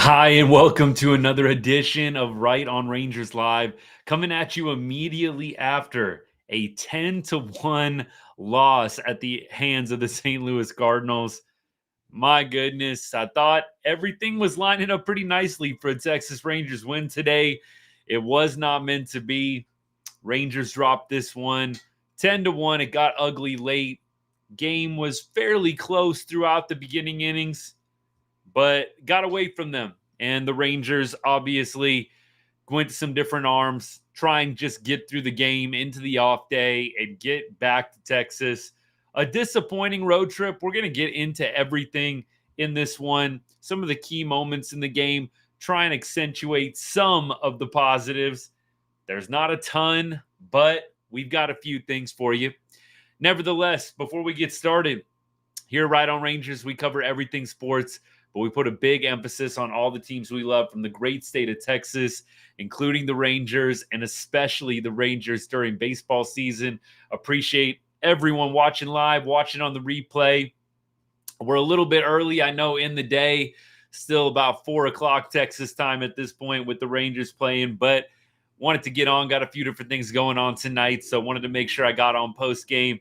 Hi, and welcome to another edition of Right on Rangers Live, coming at you immediately after a 10-1 loss at the hands of the St. Louis Cardinals. My goodness, I thought everything was lining up pretty nicely for a Texas Rangers win today. It was not meant to be. Rangers dropped this one 10-1. It got ugly late. Game was fairly close throughout the beginning innings, but got away from them. And the Rangers obviously went to some different arms, try and just get through the game into the off day and get back to Texas. A disappointing road trip. We're going to get into everything in this one, some of the key moments in the game, try and accentuate some of the positives. There's not a ton, but we've got a few things for you. Nevertheless, before we get started, here Right on Rangers, we cover everything sports, but we put a big emphasis on all the teams we love from the great state of Texas, including the Rangers and especially the Rangers during baseball season. Appreciate everyone watching live, watching on the replay. We're a little bit early, I know, in the day, still about 4 o'clock Texas time at this point with the Rangers playing, but wanted to get on, got a few different things going on tonight, so wanted to make sure I got on post game.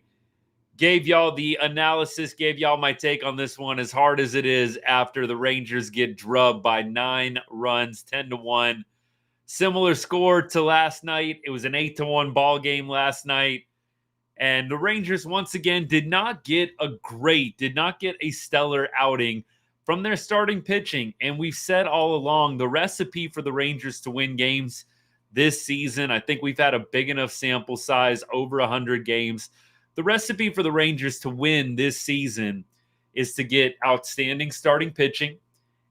Gave y'all the analysis, gave y'all my take on this one, as hard as it is after the Rangers get drubbed by 9 runs, 10-1. Similar score to last night. It was an 8-1 ball game last night. And the Rangers, once again, did not get a stellar outing from their starting pitching. And we've said all along, the recipe for the Rangers to win games this season, I think we've had a big enough sample size, over 100 games. The recipe for the Rangers to win this season is to get outstanding starting pitching,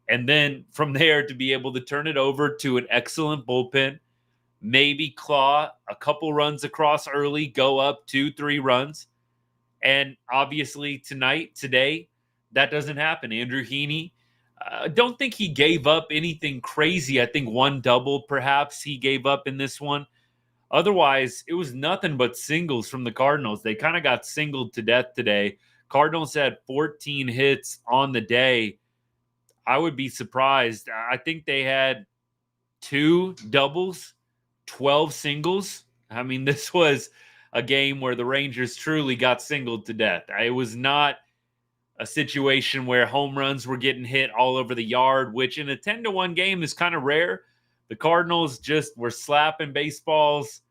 and then from there to be able to turn it over to an excellent bullpen, maybe claw a couple runs across early, go up 2-3 runs. And obviously today, that doesn't happen. Andrew Heaney, don't think he gave up anything crazy. I think one double perhaps he gave up in this one. Otherwise, it was nothing but singles from the Cardinals. They kind of got singled to death today. Cardinals had 14 hits on the day. I would be surprised. I think they had 2 doubles, 12 singles. I mean, this was a game where the Rangers truly got singled to death. It was not a situation where home runs were getting hit all over the yard, which in a 10-1 game is kind of rare. The Cardinals just were slapping baseballs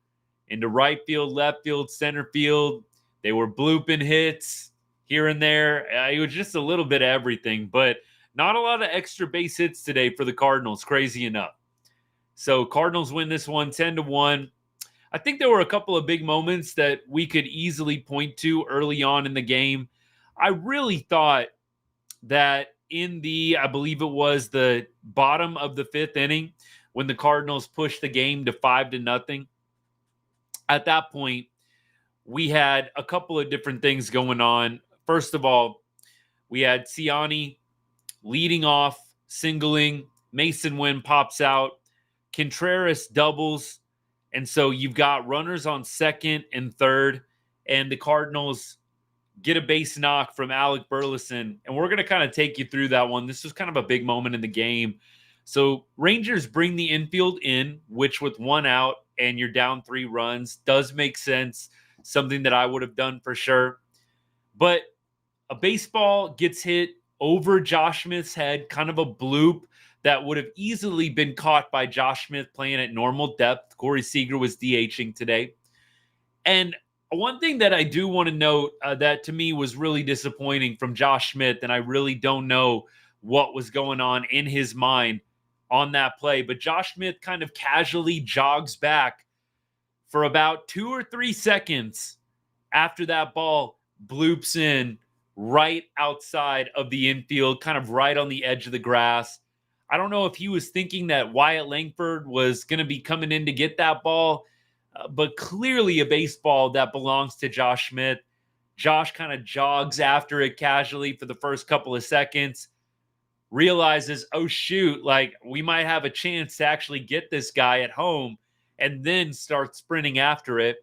into right field, left field, center field. They were blooping hits here and there. It was just a little bit of everything, but not a lot of extra base hits today for the Cardinals, crazy enough. So Cardinals win this one 10-1. I think there were a couple of big moments that we could easily point to early on in the game. I really thought that I believe it was the bottom of the 5th inning, when the Cardinals pushed the game to 5-0. At that point, we had a couple of different things going on. First of all, we had Ciani leading off, singling. Mason Wynn pops out. Contreras doubles. And so you've got runners on second and third, and the Cardinals get a base knock from Alec Burleson. And we're going to kind of take you through that one. This was kind of a big moment in the game. So Rangers bring the infield in, which with 1 out and you're down 3 runs does make sense. Something that I would have done for sure. But a baseball gets hit over Josh Smith's head, kind of a bloop that would have easily been caught by Josh Smith playing at normal depth. Corey Seager was DHing today. And one thing that I do want to note that to me was really disappointing from Josh Smith, and I really don't know what was going on in his mind on that play, but Josh Smith kind of casually jogs back for about 2 or 3 seconds after that ball bloops in right outside of the infield, kind of right on the edge of the grass. I don't know if he was thinking that Wyatt Langford was going to be coming in to get that ball, but clearly a baseball that belongs to Josh Smith. Josh kind of jogs after it casually for the first couple of seconds, realizes, oh, shoot, like we might have a chance to actually get this guy at home, and then starts sprinting after it.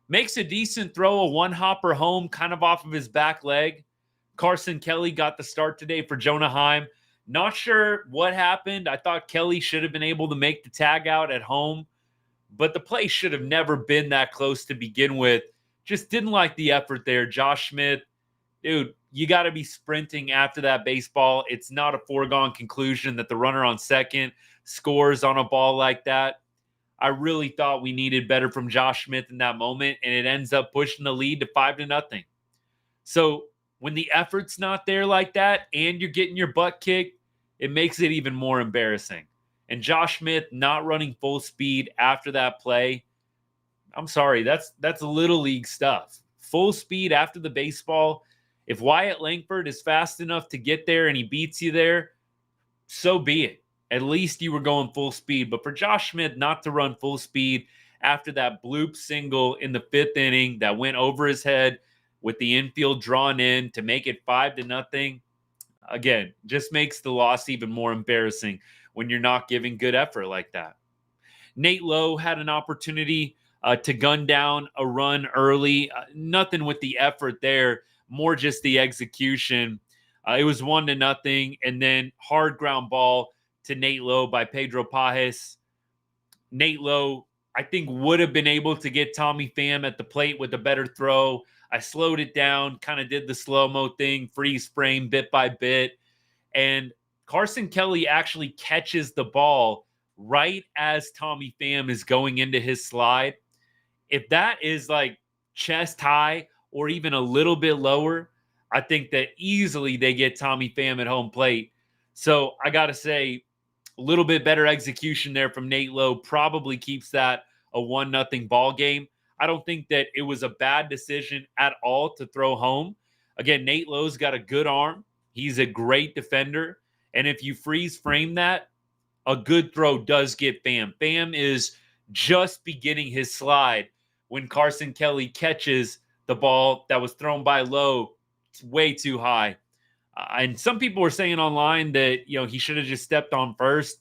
Makes a decent throw, a one-hopper home, kind of off of his back leg. Carson Kelly got the start today for Jonah Heim. Not sure what happened. I thought Kelly should have been able to make the tag out at home, but the play should have never been that close to begin with. Just didn't like the effort there. Josh Smith, dude, you got to be sprinting after that baseball. It's not a foregone conclusion that the runner on second scores on a ball like that. I really thought we needed better from Josh Smith in that moment, and it ends up pushing the lead to 5-0. So when the effort's not there like that and you're getting your butt kicked, it makes it even more embarrassing. And Josh Smith not running full speed after that play, I'm sorry, that's little league stuff. Full speed after the baseball. If Wyatt Langford is fast enough to get there and he beats you there, so be it. At least you were going full speed. But for Josh Smith not to run full speed after that bloop single in the 5th inning that went over his head with the infield drawn in to make it 5-0, again, just makes the loss even more embarrassing when you're not giving good effort like that. Nate Lowe had an opportunity to gun down a run early. Nothing with the effort there, more just the execution. It was 1-0, and then hard ground ball to Nate Lowe by Pedro Pajes. Nate Lowe, I think, would have been able to get Tommy Pham at the plate with a better throw. I slowed it down, kind of did the slow-mo thing, freeze frame bit by bit, and Carson Kelly actually catches the ball right as Tommy Pham is going into his slide. If that is like chest high or even a little bit lower, I think that easily they get Tommy Pham at home plate. So I got to say, a little bit better execution there from Nate Lowe probably keeps that a 1-0 ball game. I don't think that it was a bad decision at all to throw home. Again, Nate Lowe's got a good arm. He's a great defender. And if you freeze frame that, a good throw does get Pham. Pham is just beginning his slide when Carson Kelly catches the ball that was thrown by Lowe. It's way too high. And some people were saying online that, he should have just stepped on first.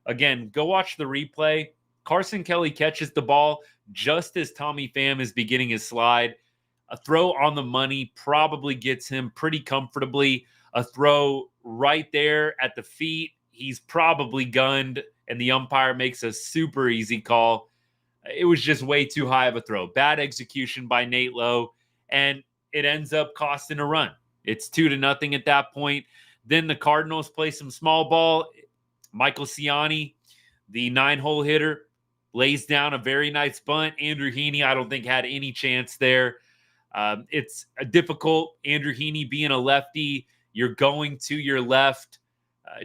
Again, go watch the replay. Carson Kelly catches the ball just as Tommy Pham is beginning his slide. A throw on the money probably gets him pretty comfortably. A throw right there at the feet, he's probably gunned, and the umpire makes a super easy call. It was just way too high of a throw. Bad execution by Nate Lowe, and it ends up costing a run. It's 2-0 at that point. Then the Cardinals play some small ball. Michael Ciani, the 9-hole hitter, lays down a very nice bunt. Andrew Heaney, I don't think, had any chance there. It's a difficult. Andrew Heaney being a lefty, you're going to your left.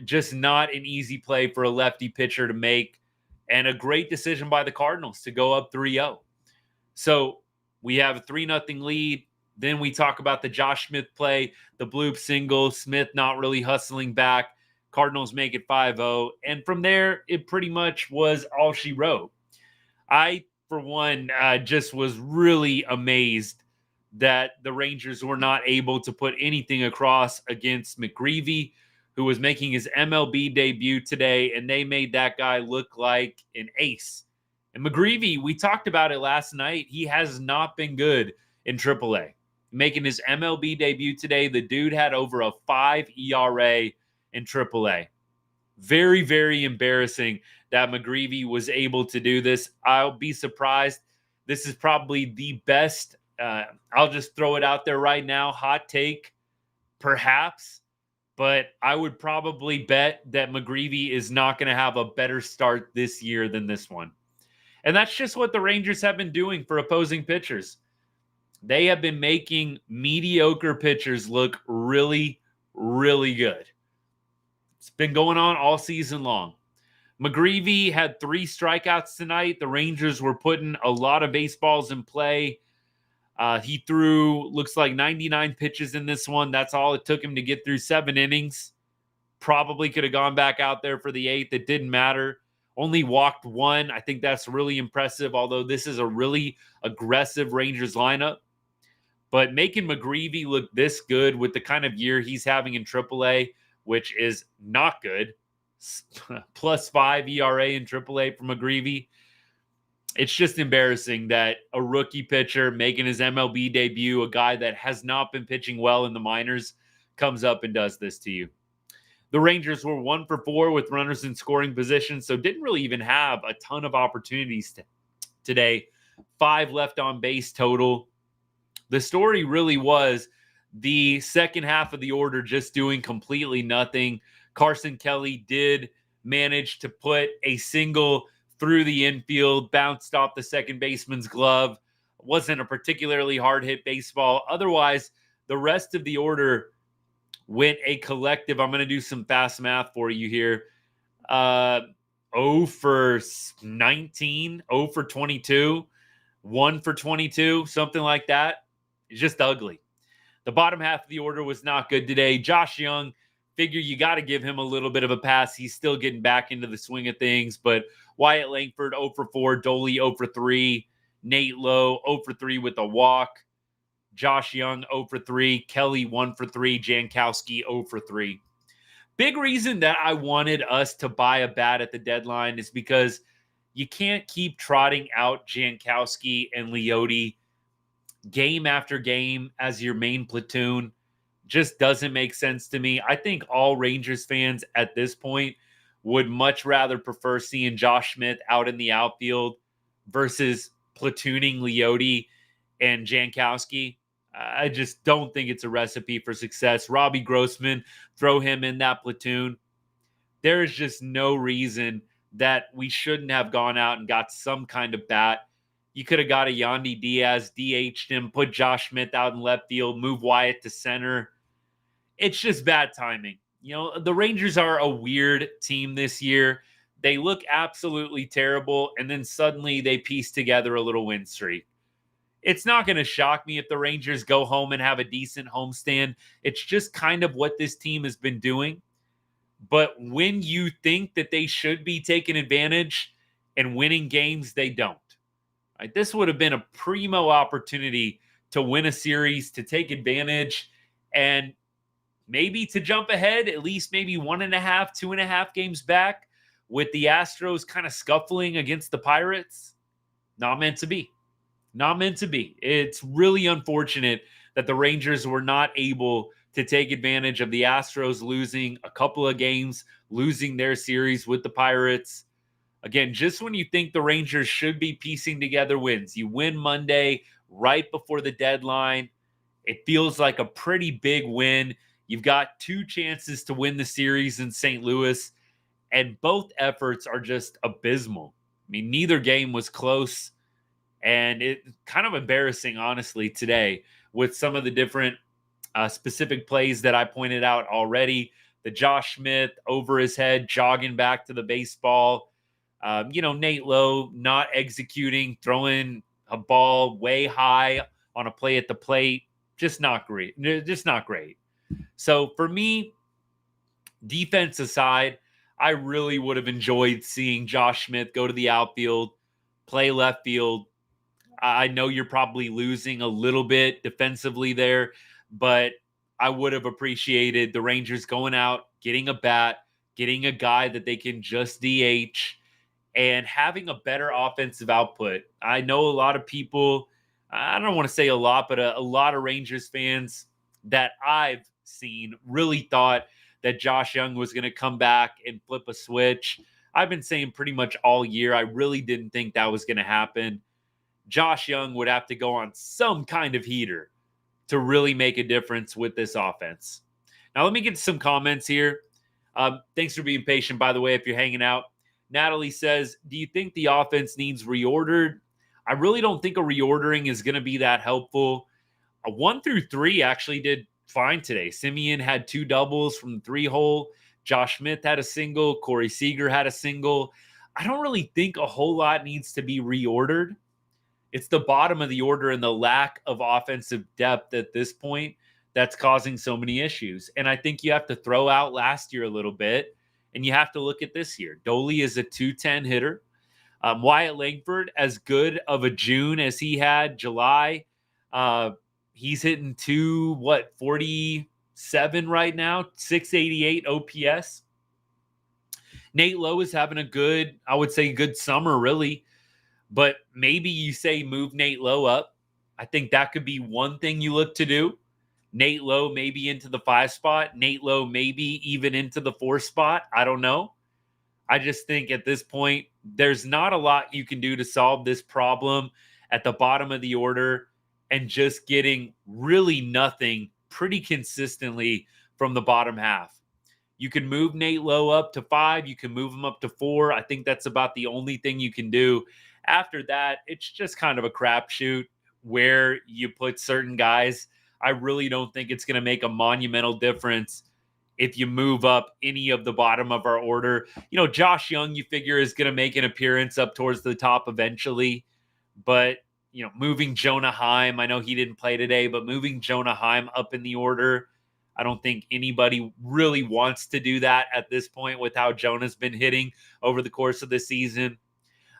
Just not an easy play for a lefty pitcher to make. And a great decision by the Cardinals to go up 3-0. So we have a 3-0 lead. Then we talk about the Josh Smith play, the bloop single, Smith not really hustling back. Cardinals make it 5-0. And from there, it pretty much was all she wrote. I, for one, just was really amazed that the Rangers were not able to put anything across against McGreevy, who was making his MLB debut today, and they made that guy look like an ace. And McGreevy, we talked about it last night. He has not been good in AAA. Making his MLB debut today, the dude had over a 5 ERA in AAA. Very, very embarrassing that McGreevy was able to do this. I'll be surprised. This is probably the best. I'll just throw it out there right now. Hot take, perhaps. But I would probably bet that McGreevy is not going to have a better start this year than this one. And that's just what the Rangers have been doing for opposing pitchers. They have been making mediocre pitchers look really, really good. It's been going on all season long. McGreevy had 3 strikeouts tonight. The Rangers were putting a lot of baseballs in play. He threw, looks like 99 pitches in this one. That's all it took him to get through 7 innings. Probably could have gone back out there for the 8th. It didn't matter. Only walked 1. I think that's really impressive, although this is a really aggressive Rangers lineup. But making McGreevy look this good with the kind of year he's having in AAA, which is not good, +5 ERA in AAA for McGreevy. It's just embarrassing that a rookie pitcher making his MLB debut, a guy that has not been pitching well in the minors, comes up and does this to you. The Rangers were 1 for 4 with runners in scoring position, so didn't really even have a ton of opportunities today. 5 left on base total. The story really was the second half of the order just doing completely nothing. Carson Kelly did manage to put a single through the infield, bounced off the second baseman's glove. Wasn't a particularly hard hit baseball. Otherwise, the rest of the order went a collective. I'm going to do some fast math for you here. 0 for 19, 0 for 22, 1 for 22, something like that. It's just ugly. The bottom half of the order was not good today. Josh Young, figure you got to give him a little bit of a pass. He's still getting back into the swing of things. But Wyatt Langford, 0 for 4. Doley, 0 for 3. Nate Lowe, 0 for 3 with a walk. Josh Young, 0 for 3. Kelly, 1 for 3. Jankowski, 0 for 3. Big reason that I wanted us to buy a bat at the deadline is because you can't keep trotting out Jankowski and Leote game after game as your main platoon. Just doesn't make sense to me. I think all Rangers fans at this point would much rather prefer seeing Josh Smith out in the outfield versus platooning Leote and Jankowski. I just don't think it's a recipe for success. Robbie Grossman, throw him in that platoon. There is just no reason that we shouldn't have gone out and got some kind of bat. You could have got a Yandy Diaz, DH'd him, put Josh Smith out in left field, move Wyatt to center. It's just bad timing. You know, the Rangers are a weird team this year. They look absolutely terrible, and then suddenly they piece together a little win streak. It's not going to shock me if the Rangers go home and have a decent homestand. It's just kind of what this team has been doing. But when you think that they should be taking advantage and winning games, they don't. Right? This would have been a primo opportunity to win a series, to take advantage, and maybe to jump ahead, at least maybe 1.5, 2.5 games back with the Astros kind of scuffling against the Pirates. Not meant to be. Not meant to be. It's really unfortunate that the Rangers were not able to take advantage of the Astros losing a couple of games, losing their series with the Pirates. Again, just when you think the Rangers should be piecing together wins, you win Monday right before the deadline. It feels like a pretty big win. You've got 2 chances to win the series in St. Louis, and both efforts are just abysmal. I mean, neither game was close. And it's kind of embarrassing, honestly, today with some of the different specific plays that I pointed out already. The Josh Smith over his head, jogging back to the baseball. Nate Lowe not executing, throwing a ball way high on a play at the plate. Just not great. Just not great. So for me, defense aside, I really would have enjoyed seeing Josh Smith go to the outfield, play left field. I know you're probably losing a little bit defensively there, but I would have appreciated the Rangers going out, getting a bat, getting a guy that they can just DH, and having a better offensive output. I know a lot of people, I don't want to say a lot, but a lot of Rangers fans that I've seen really thought that Josh Young was going to come back and flip a switch. I've been saying pretty much all year, I really didn't think that was going to happen. Josh Young would have to go on some kind of heater to really make a difference with this offense. Now, let me get some comments here. Thanks for being patient, by the way, if you're hanging out. Natalie says, do you think the offense needs reordered? I really don't think a reordering is going to be that helpful. 1 through 3 actually did fine today. Simeon had 2 doubles from the 3-hole. Josh Smith had a single. Corey Seager had a single. I don't really think a whole lot needs to be reordered. It's the bottom of the order and the lack of offensive depth at this point that's causing so many issues. And I think you have to throw out last year a little bit, and you have to look at this year. Doley is a 210 hitter. Wyatt Langford, as good of a June as he had July, he's hitting 247 right now, 688 OPS. Nate Lowe is having a good, I would say, good summer, really. But maybe you say move Nate Lowe up. I think that could be one thing you look to do. Nate Lowe maybe into the 5 spot. Nate Lowe maybe even into the 4 spot. I don't know. I just think at this point, there's not a lot you can do to solve this problem at the bottom of the order and just getting really nothing pretty consistently from the bottom half. You can move Nate Lowe up to 5. You can move him up to 4. I think that's about the only thing you can do. After that, it's just kind of a crapshoot where you put certain guys. I really don't think it's going to make a monumental difference if you move up any of the bottom of our order. Josh Young, you figure, is going to make an appearance up towards the top eventually. But, moving Jonah Heim, I know he didn't play today, but moving Jonah Heim up in the order, I don't think anybody really wants to do that at this point with how Jonah's been hitting over the course of the season.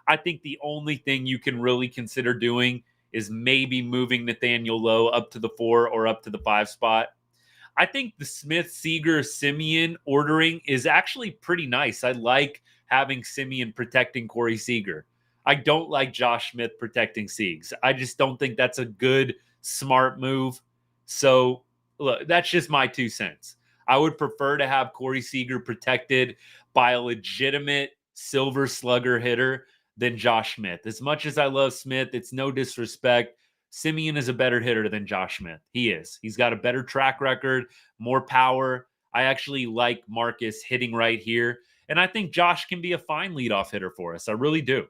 I think the only thing you can really consider doing is maybe moving Nathaniel Lowe up to the 4 or up to the 5 spot. I think the Smith, Seager, Simeon ordering is actually pretty nice. I like having Simeon protecting Corey Seager. I don't like Josh Smith protecting Siegs. I just don't think that's a good, smart move. So, look, that's just my 2 cents. I would prefer to have Corey Seager protected by a legitimate silver slugger hitter than Josh Smith. As much as I love Smith, it's no disrespect. Simeon is a better hitter than Josh Smith. He is. He's got a better track record, more power. I actually like Marcus hitting right here. And I think Josh can be a fine leadoff hitter for us. I really do.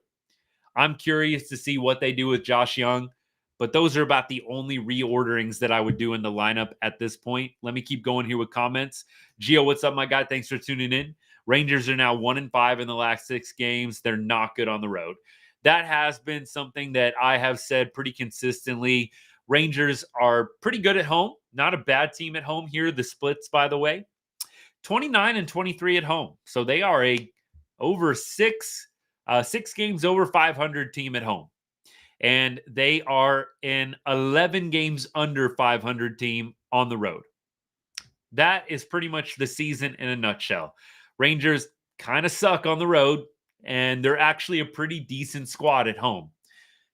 I'm curious to see what they do with Josh Young, but those are about the only reorderings that I would do in the lineup at this point. Let me keep going here with comments. Gio, what's up, my guy? Thanks for tuning in. Rangers are now 1-5 in the last 6 games. They're not good on the road. That has been something that I have said pretty consistently. Rangers are pretty good at home. Not a bad team at home here. The splits, by the way, 29-23 at home. So they are a over 6 games over 500 team at home. And they are an 11 games under 500 team on the road. That is pretty much the season in a nutshell. Rangers kind of suck on the road, and they're actually a pretty decent squad at home.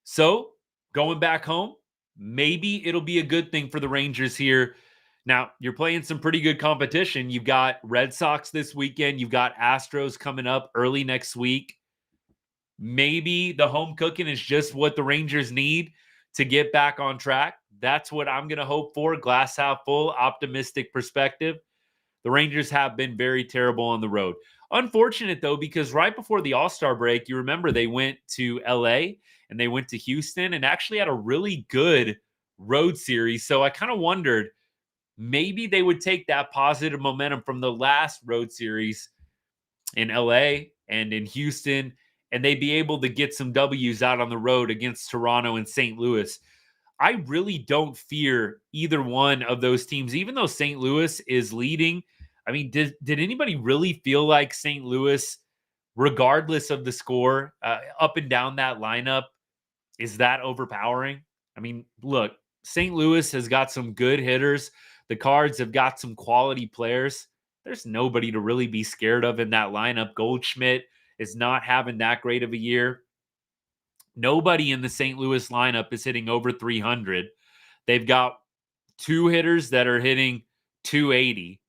So going back home, maybe it'll be a good thing for the Rangers here. Now, you're playing some pretty good competition. You've got Red Sox this weekend. You've got Astros coming up early next week. Maybe the home cooking is just what the Rangers need to get back on track. That's what I'm going to hope for. Glass half full, optimistic perspective. The Rangers have been very terrible on the road. Unfortunate, though, because right before the All-Star break, you remember they went to LA and they went to Houston and actually had a really good road series. So I kind of wondered maybe they would take that positive momentum from the last road series in LA and in Houston, and they'd be able to get some W's out on the road against Toronto and St. Louis. I really don't fear either one of those teams, even though St. Louis is leading. I mean, did anybody really feel like St. Louis, regardless of the score, up and down that lineup, is that overpowering? I mean, look, St. Louis has got some good hitters. The Cards have got some quality players. There's nobody to really be scared of in that lineup. Goldschmidt is not having that great of a year. Nobody in the St. Louis lineup is hitting over 300. They've got 2 hitters that are hitting 280.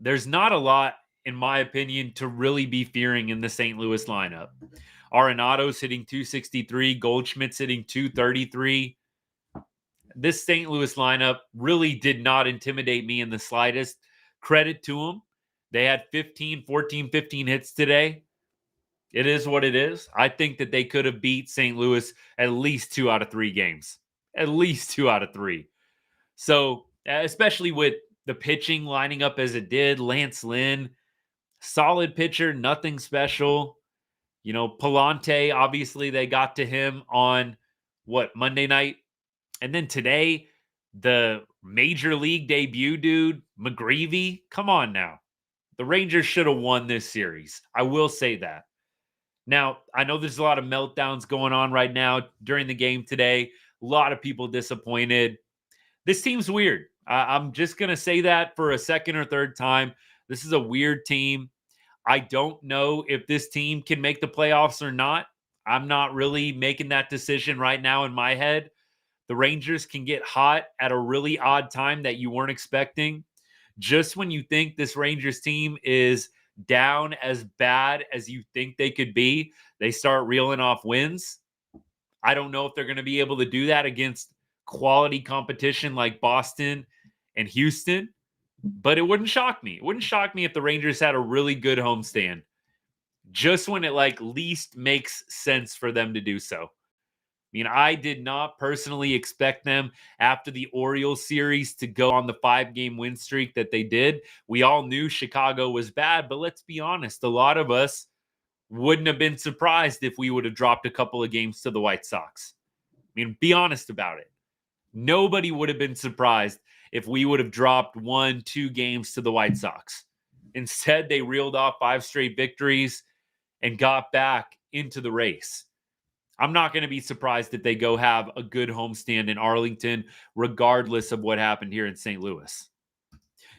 There's not a lot, in my opinion, to really be fearing in the St. Louis lineup. Arenado's hitting 263. Goldschmidt's hitting 233. This St. Louis lineup really did not intimidate me in the slightest. Credit to them. They had 14, 15 hits today. It is what it is. I think that they could have beat St. Louis at least 2 out of 3 games. At least 2 out of 3. So, especially with the pitching lining up as it did, Lance Lynn, solid pitcher, nothing special. Palante, obviously they got to him on Monday night. And then today, the major league debut dude, McGreevy. Come on now. The Rangers should have won this series. I will say that. Now, I know there's a lot of meltdowns going on right now during the game today. A lot of people disappointed. This team's weird. I'm just going to say that for a second or third time. This is a weird team. I don't know if this team can make the playoffs or not. I'm not really making that decision right now in my head. The Rangers can get hot at a really odd time that you weren't expecting. Just when you think this Rangers team is down as bad as you think they could be, they start reeling off wins. I don't know if they're going to be able to do that against quality competition like Boston and Houston, but it wouldn't shock me. It wouldn't shock me if the Rangers had a really good homestand, just when it like least makes sense for them to do so. I mean, I did not personally expect them after the Orioles series to go on the 5-game win streak that they did. We all knew Chicago was bad, but let's be honest, a lot of us wouldn't have been surprised if we would have dropped a couple of games to the White Sox. I mean, be honest about it. Nobody would have been surprised if we would have dropped 1-2 games to the White Sox. Instead, they reeled off 5 straight victories and got back into the race. I'm not going to be surprised if they go have a good homestand in Arlington, regardless of what happened here in St. Louis.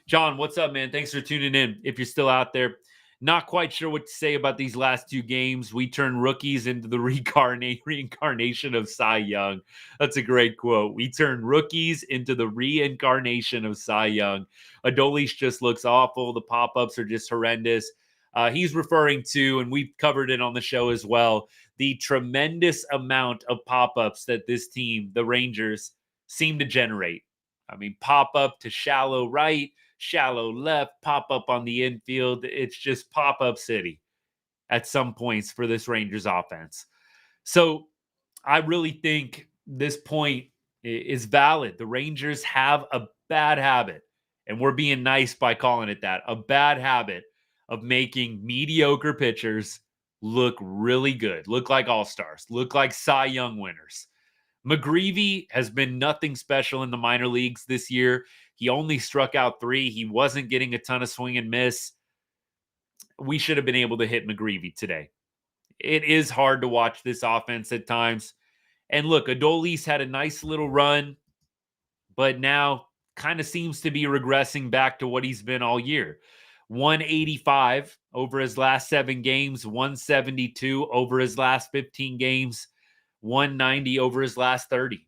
John, what's up, man? Thanks for tuning in. If you're still out there, not quite sure what to say about these last 2 games. We turn rookies into the reincarnation of Cy Young. That's a great quote. We turn rookies into the reincarnation of Cy Young. Adolis just looks awful. The pop-ups are just horrendous. He's referring to, and we've covered it on the show as well, the tremendous amount of pop-ups that this team, the Rangers, seem to generate. I mean, pop-up to shallow right, shallow left, pop up on the infield. It's just pop up city at some points for this Rangers offense. So I really think this point is valid. The Rangers have a bad habit, and we're being nice by calling it that, a bad habit of making mediocre pitchers look really good, look like all-stars, look like Cy Young winners. McGreevy has been nothing special in the minor leagues this year. He only struck out 3. He wasn't getting a ton of swing and miss. We should have been able to hit McGreevy today. It is hard to watch this offense at times. And look, Adolis had a nice little run, but now kind of seems to be regressing back to what he's been all year. 185 over his last 7 games, 172 over his last 15 games, 190 over his last 30.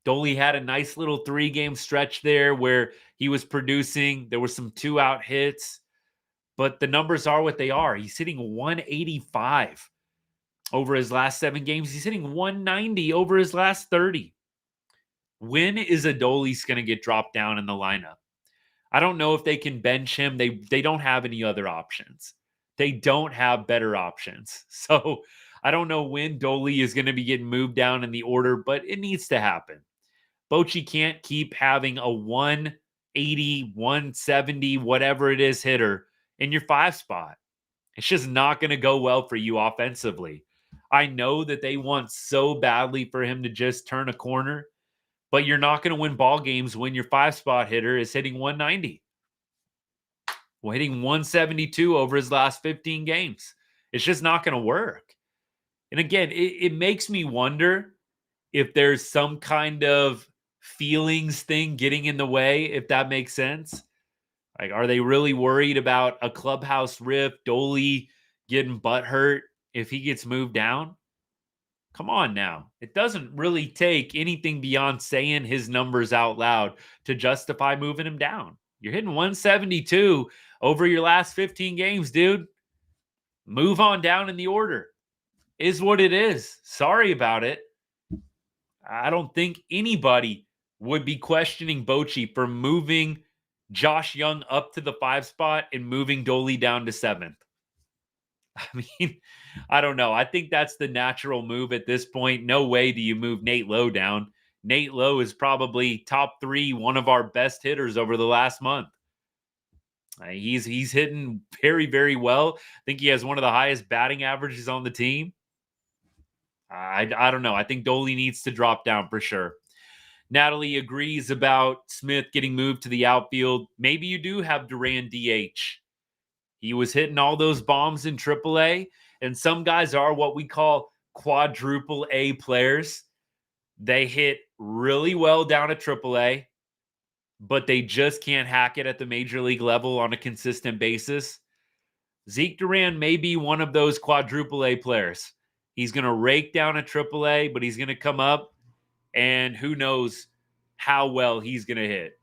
Dolly had a nice little 3-game stretch there where he was producing. There were some 2-out hits, but the numbers are what they are. He's hitting 185 over his last 7 games. He's hitting 190 over his last 30. When is Adolis going to get dropped down in the lineup? I don't know if they can bench him. They don't have any other options. They don't have better options. So I don't know when Dolly is going to be getting moved down in the order, but it needs to happen. Bochy can't keep having a 180, 170, whatever it is hitter in your 5 spot. It's just not going to go well for you offensively. I know that they want so badly for him to just turn a corner, but you're not going to win ball games when your 5 spot hitter is hitting 190. Well, hitting 172 over his last 15 games. It's just not going to work. And again, it makes me wonder if there's some kind of feelings thing getting in the way, if that makes sense. Like, are they really worried about a clubhouse rift, Dolly getting butthurt if he gets moved down? Come on now. It doesn't really take anything beyond saying his numbers out loud to justify moving him down. You're hitting 172 over your last 15 games, dude. Move on down in the order. Is what it is. Sorry about it. I don't think anybody would be questioning Bochy for moving Josh Young up to the 5 spot and moving Dolly down to 7th. I mean, I don't know. I think that's the natural move at this point. No way do you move Nate Lowe down. Nate Lowe is probably top 3, one of our best hitters over the last month. He's hitting very, very well. I think he has one of the highest batting averages on the team. I don't know. I think Dolly needs to drop down for sure. Natalie agrees about Smith getting moved to the outfield. Maybe you do have Duran DH. He was hitting all those bombs in AAA, and some guys are what we call quadruple A players. They hit really well down at AAA, but they just can't hack it at the major league level on a consistent basis. Zeke Duran may be one of those quadruple A players. He's going to rake down at AAA, but he's going to come up and who knows how well he's going to hit.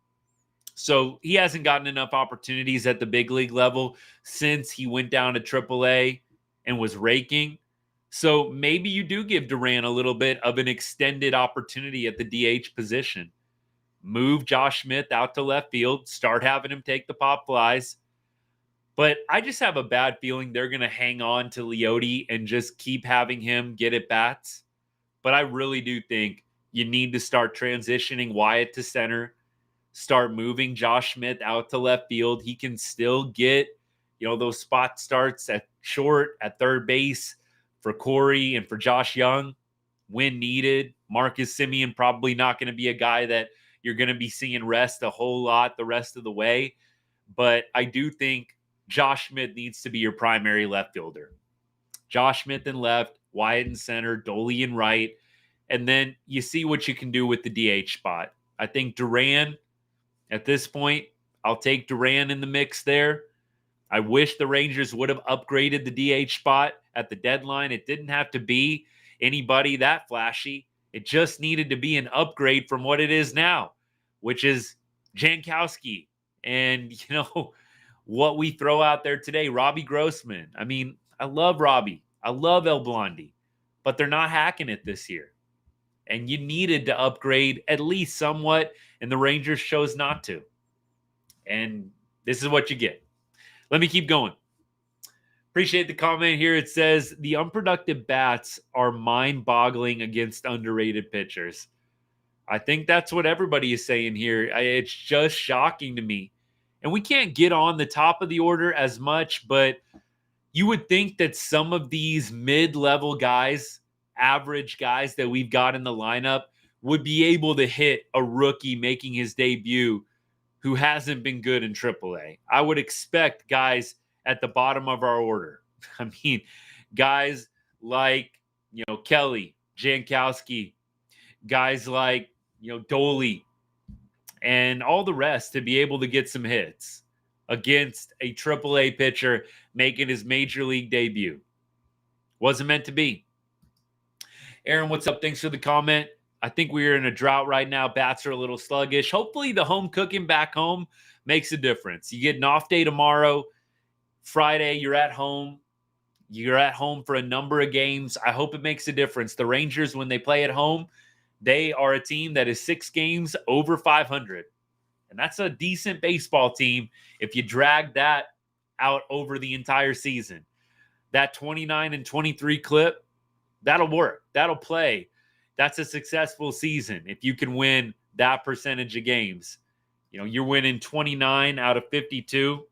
So he hasn't gotten enough opportunities at the big league level since he went down to AAA and was raking. So maybe you do give Duran a little bit of an extended opportunity at the DH position. Move Josh Smith out to left field, start having him take the pop flies. But I just have a bad feeling they're going to hang on to Leote and just keep having him get at bats. But I really do think you need to start transitioning Wyatt to center, start moving Josh Smith out to left field. He can still get, those spot starts at short, at third base for Corey and for Josh Young when needed. Marcus Semien probably not going to be a guy that you're going to be seeing rest a whole lot the rest of the way. But I do think Josh Smith needs to be your primary left fielder. Josh Smith in left, Wyatt in center, Dolly in right. And then you see what you can do with the DH spot. I think Duran, at this point, I'll take Duran in the mix there. I wish the Rangers would have upgraded the DH spot at the deadline. It didn't have to be anybody that flashy. It just needed to be an upgrade from what it is now, which is Jankowski and, what we throw out there today, Robbie Grossman. I mean, I love Robbie. I love El Blondie, but they're not hacking it this year. And you needed to upgrade at least somewhat, and the Rangers chose not to. And this is what you get. Let me keep going. Appreciate the comment here. It says, the unproductive bats are mind-boggling against underrated pitchers. I think that's what everybody is saying here. It's just shocking to me. And we can't get on the top of the order as much, but you would think that some of these mid-level guys, average guys that we've got in the lineup would be able to hit a rookie making his debut who hasn't been good in AAA. I would expect guys at the bottom of our order. I mean, guys like, Kelly, Jankowski, guys like, Dolly, and all the rest to be able to get some hits against a AAA pitcher making his major league debut. Wasn't meant to be. Aaron, what's up? Thanks for the comment. I think we're in a drought right now. Bats are a little sluggish. Hopefully the home cooking back home makes a difference. You get an off day tomorrow. Friday, you're at home. You're at home for a number of games. I hope it makes a difference. The Rangers, when they play at home, they are a team that is 6 games over 500. And that's a decent baseball team if you drag that out over the entire season. That 29-23 clip, that'll work. That'll play. That's a successful season if you can win that percentage of games. You're winning 29 out of 52.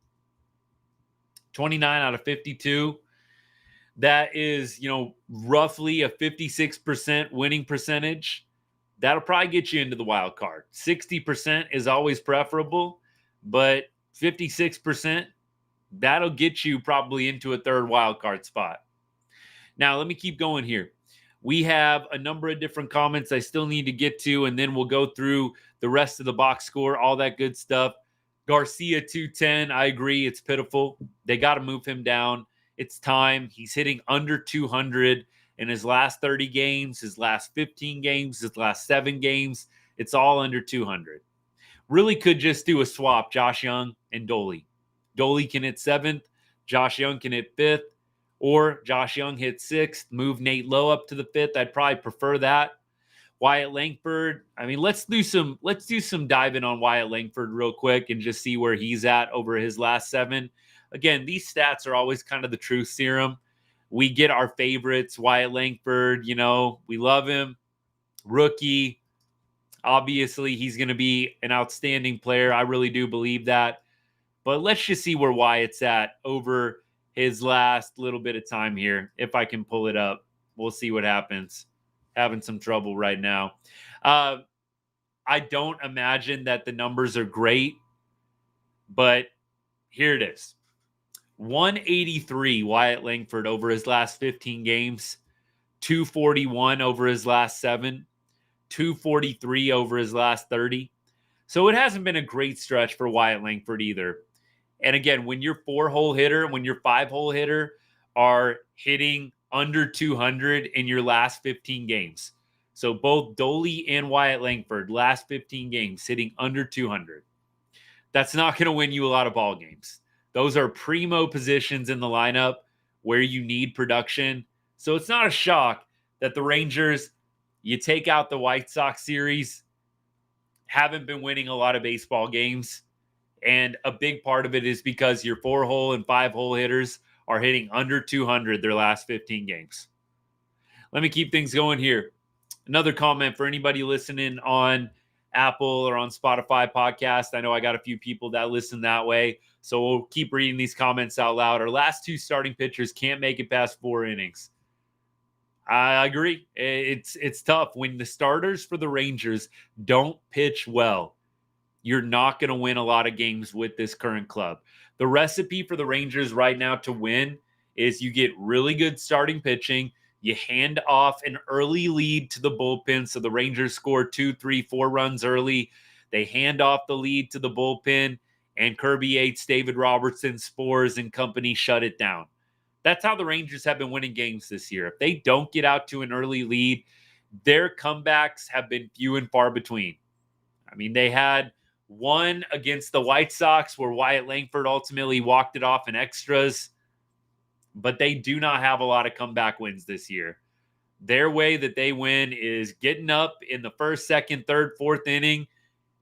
29 out of 52. That is, roughly a 56% winning percentage. That'll probably get you into the wild card. 60% is always preferable, but 56%, that'll get you probably into a third wild card spot. Now, let me keep going here. We have a number of different comments I still need to get to, and then we'll go through the rest of the box score, all that good stuff. Garcia 210, I agree. It's pitiful. They got to move him down. It's time. He's hitting under 200 in his last 30 games, his last 15 games, his last 7 games. It's all under 200. Really could just do a swap, Josh Young and Dolly. Dolly can hit 7th. Josh Young can hit 5th. Or Josh Young hit 6th. Move Nate Lowe up to the 5th. I'd probably prefer that. Wyatt Langford. I mean, let's do some diving on Wyatt Langford real quick and just see where he's at over his last 7. Again, these stats are always kind of the truth serum. We get our favorites. Wyatt Langford, we love him. Rookie. Obviously, he's going to be an outstanding player. I really do believe that. But let's just see where Wyatt's at over his last little bit of time here. If I can pull it up, we'll see what happens. Having some trouble right now. I don't imagine that the numbers are great, but here it is. 183 Wyatt Langford over his last 15 games, 241 over his last 7, 243 over his last 30. So it hasn't been a great stretch for Wyatt Langford either. And again, when your 4-hole hitter, when your 5-hole hitter are hitting under 200 in your last 15 games, So both Doley and Wyatt Langford, last 15 games, hitting under 200. That's not going to win you a lot of ball games. Those are primo positions in the lineup where you need production. So it's not a shock that the Rangers, you take out the White Sox series, haven't been winning a lot of baseball games. And a big part of it is because your 4-hole and 5-hole hitters are hitting under 200 their last 15 games. Let me keep things going here. Another comment for anybody listening on Apple or on Spotify podcast. I know I got a few people that listen that way, so we'll keep reading these comments out loud. Our last 2 starting pitchers can't make it past 4 innings. I agree. It's tough when the starters for the Rangers don't pitch well. You're not going to win a lot of games with this current club. The recipe for the Rangers right now to win is you get really good starting pitching. You hand off an early lead to the bullpen. So the Rangers score 2, 3, 4 runs early. They hand off the lead to the bullpen, and Kirby Yates, David Robertson, Spores, and company shut it down. That's how the Rangers have been winning games this year. If they don't get out to an early lead, their comebacks have been few and far between. I mean, they had one against the White Sox where Wyatt Langford ultimately walked it off in extras, but they do not have a lot of comeback wins this year. Their way that they win is getting up in the first, second, third, fourth inning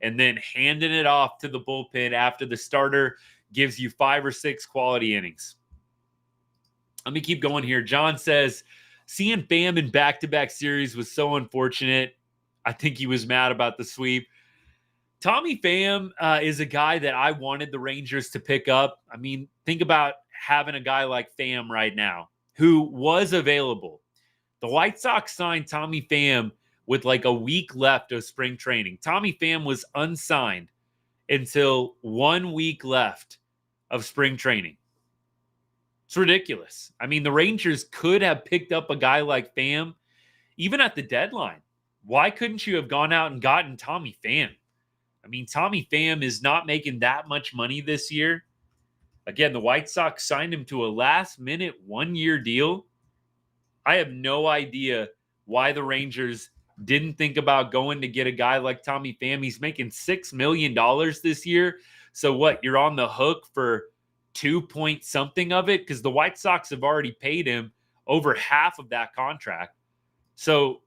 and then handing it off to the bullpen after the starter gives you 5 or 6 quality innings. Let me keep going here. John says, seeing Pham in back-to-back series was so unfortunate. I think he was mad about the sweep. Tommy Pham is a guy that I wanted the Rangers to pick up. I mean, think about having a guy like Pham right now who was available. The White Sox signed Tommy Pham with like a week left of spring training. Tommy Pham was unsigned until 1 week left of spring training. It's ridiculous. I mean, the Rangers could have picked up a guy like Pham even at the deadline. Why couldn't you have gone out and gotten Tommy Pham? I mean, Tommy Pham is not making that much money this year. Again, the White Sox signed him to a last-minute 1-year deal. I have no idea why the Rangers didn't think about going to get a guy like Tommy Pham. He's making $6 million this year. So what, you're on the hook for 2 point something of it? Because the White Sox have already paid him over half of that contract. So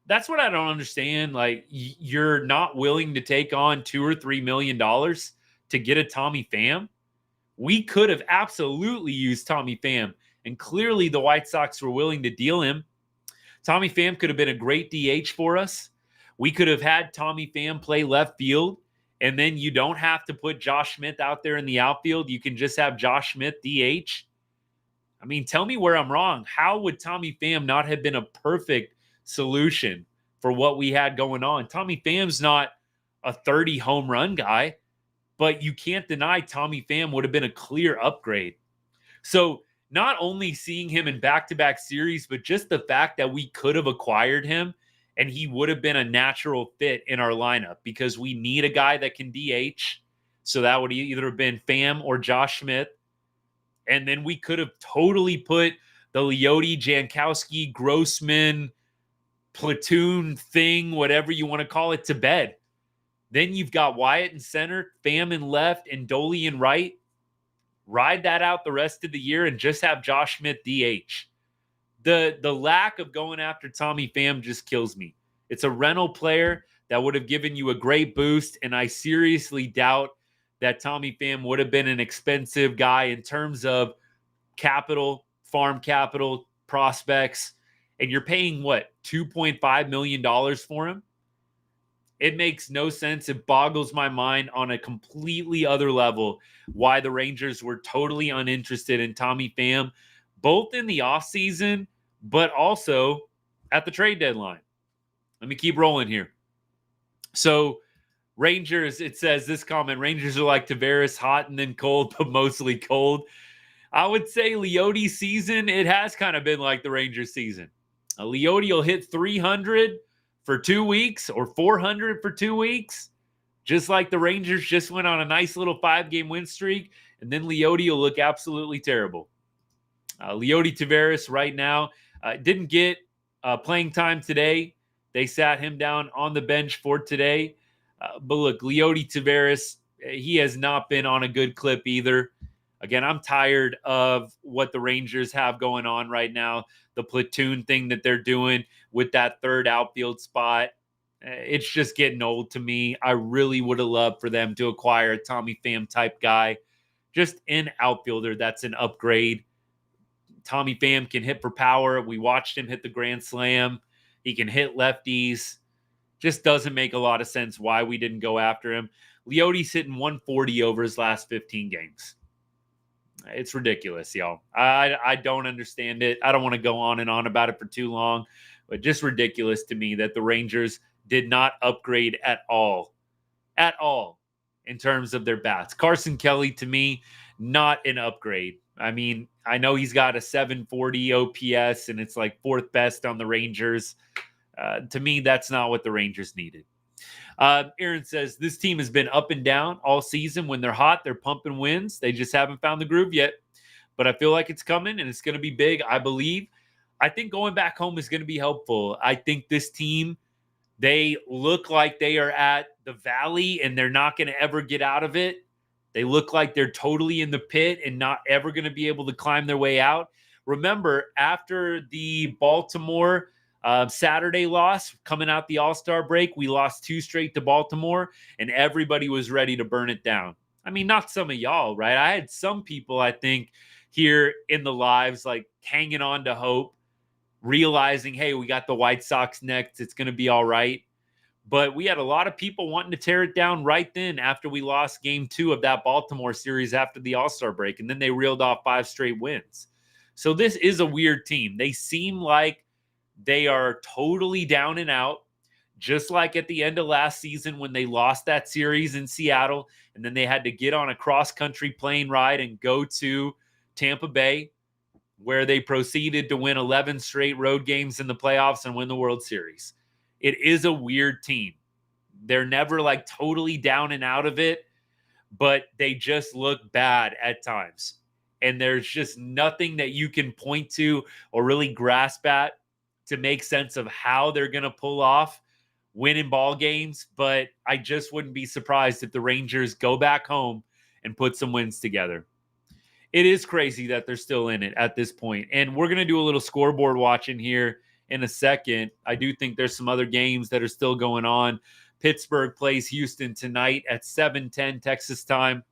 that's what I don't understand. Like, you're not willing to take on $2 or $3 million to get a Tommy Pham. We could have absolutely used Tommy Pham, and clearly the White Sox were willing to deal him. Tommy Pham could have been a great DH for us. We could have had Tommy Pham play left field, and then you don't have to put Josh Smith out there in the outfield. You can just have Josh Smith DH. I mean, tell me where I'm wrong. How would Tommy Pham not have been a perfect solution for what we had going on? Tommy Pham's not a 30 home run guy, but you can't deny Tommy Pham would have been a clear upgrade. So not only seeing him in back-to-back series, but just the fact that we could have acquired him and he would have been a natural fit in our lineup because we need a guy that can DH. So that would either have been Pham or Josh Smith. And then we could have totally put the Leote, Jankowski, Grossman platoon thing, whatever you want to call it, to bed. Then you've got Wyatt in center, Pham in left, and Doley in right. Ride that out the rest of the year and just have Josh Smith DH. The lack of going after Tommy Pham just kills me. It's a rental player that would have given you a great boost, and I seriously doubt that Tommy Pham would have been an expensive guy in terms of capital, farm capital, prospects, and you're paying, what, $2.5 million for him? It makes no sense. It boggles my mind on a completely other level why the Rangers were totally uninterested in Tommy Pham, both in the offseason, but also at the trade deadline. Let me keep rolling here. So Rangers, it says this comment, Rangers are like Tavares, hot and then cold, but mostly cold. I would say Leote's season, it has kind of been like the Rangers season. Leote will hit 300 for 2 weeks or 400 for 2 weeks, just like the Rangers just went on a nice little 5-game win streak, and then Leote will look absolutely terrible. Leote Tavares right now didn't get playing time today. They sat him down on the bench for today. But look, Leody Taveras, he has not been on a good clip either. Again, I'm tired of what the Rangers have going on right now. The platoon thing that they're doing with that third outfield spot. It's just getting old to me. I really would have loved for them to acquire a Tommy Pham type guy. Just an outfielder that's an upgrade. Tommy Pham can hit for power. We watched him hit the grand slam. He can hit lefties. Just doesn't make a lot of sense why we didn't go after him. Leody's hitting 140 over his last 15 games. It's ridiculous, y'all. I don't understand it. I don't want to go on and on about it for too long, but just ridiculous to me that the Rangers did not upgrade at all in terms of their bats. Carson Kelly, to me, not an upgrade. I mean, I know he's got a 740 OPS and it's like fourth best on the Rangers. To me, that's not what the Rangers needed. Aaron says, this team has been up and down all season. When they're hot, they're pumping wins. They just haven't found the groove yet. But I feel like it's coming and it's going to be big, I believe. I think going back home is going to be helpful. I think this team, they look like they are at the valley and they're not going to ever get out of it. They look like they're totally in the pit and not ever going to be able to climb their way out. Remember, after the Baltimore Saturday loss, coming out the All-Star break, we lost 2 straight to Baltimore, and everybody was ready to burn it down. I mean, not some of y'all, right? I had some people, I think, here in the lives, like hanging on to hope, realizing, hey, we got the White Sox next. It's going to be all right. But we had a lot of people wanting to tear it down right then after we lost game 2 of that Baltimore series after the All-Star break. And then they reeled off 5 straight wins. So this is a weird team. They seem like they are totally down and out, just like at the end of last season when they lost that series in Seattle. And then they had to get on a cross-country plane ride and go to Tampa Bay, where they proceeded to win 11 straight road games in the playoffs and win the World Series. It is a weird team. They're never like totally down and out of it, but they just look bad at times. And there's just nothing that you can point to or really grasp at to make sense of how they're going to pull off winning ball games. But I just wouldn't be surprised if the Rangers go back home and put some wins together. It is crazy that they're still in it at this point. And we're going to do a little scoreboard watching here in a second. I do think there's some other games that are still going on. Pittsburgh plays Houston tonight at 7:10 Texas time.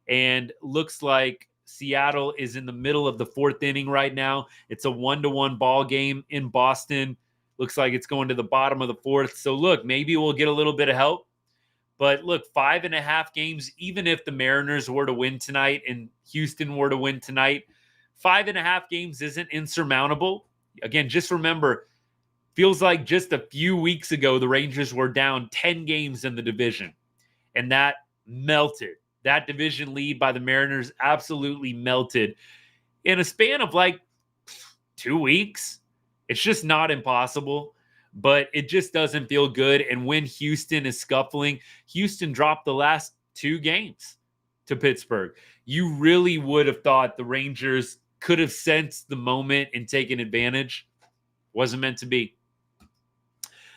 And looks like Seattle is in the middle of the 4th inning right now. It's a 1-1 ball game in Boston. Looks like it's going to the bottom of the 4th. So look, maybe we'll get a little bit of help. But look, 5.5 games, even if the Mariners were to win tonight and Houston were to win tonight, 5.5 games isn't insurmountable. Again, just remember, feels like just a few weeks ago, the Rangers were down 10 games in the division, and that melted. That division lead by the Mariners absolutely melted in a span of like 2 weeks. It's just not impossible, but it just doesn't feel good. And when Houston is scuffling, Houston dropped the last 2 games to Pittsburgh. You really would have thought the Rangers could have sensed the moment and taken advantage. Wasn't meant to be.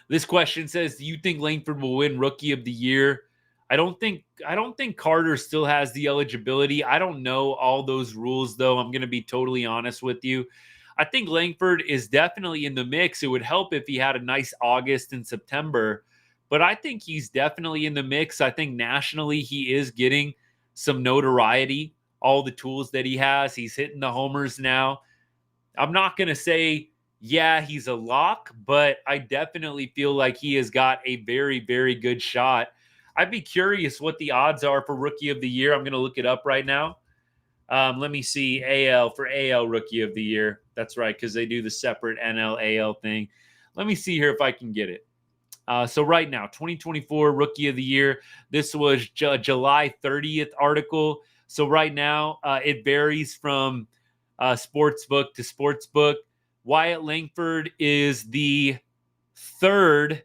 This question says, do you think Langford will win Rookie of the Year? I don't think Carter still has the eligibility. I don't know all those rules, though. I'm going to be totally honest with you. I think Langford is definitely in the mix. It would help if he had a nice August and September, but I think he's definitely in the mix. I think nationally he is getting some notoriety, all the tools that he has. He's hitting the homers now. I'm not going to say, yeah, he's a lock, but I definitely feel like he has got a very, very good shot. I'd be curious what the odds are for Rookie of the Year. I'm going to look it up right now. Let me see AL Rookie of the Year. That's right, because they do the separate NL AL thing. Let me see here if I can get it. So right now, 2024 Rookie of the Year. This was July 30th article. So right now, it varies from sportsbook to sportsbook. Wyatt Langford is the 3rd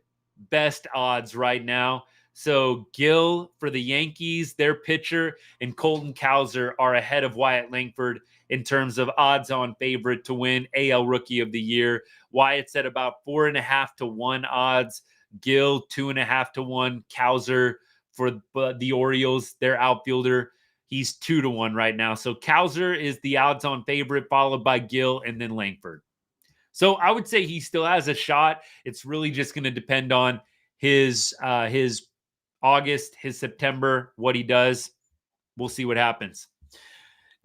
best odds right now. So Gill for the Yankees, their pitcher, and Colton Cowser are ahead of Wyatt Langford in terms of odds-on favorite to win AL Rookie of the Year. Wyatt's at about 4.5 to 1 odds. Gill 2.5 to 1. Cowser for the Orioles, their outfielder, he's 2 to 1 right now. So Cowser is the odds-on favorite, followed by Gill and then Langford. So I would say he still has a shot. It's really just going to depend on his August, his September, what he does. We'll see what happens.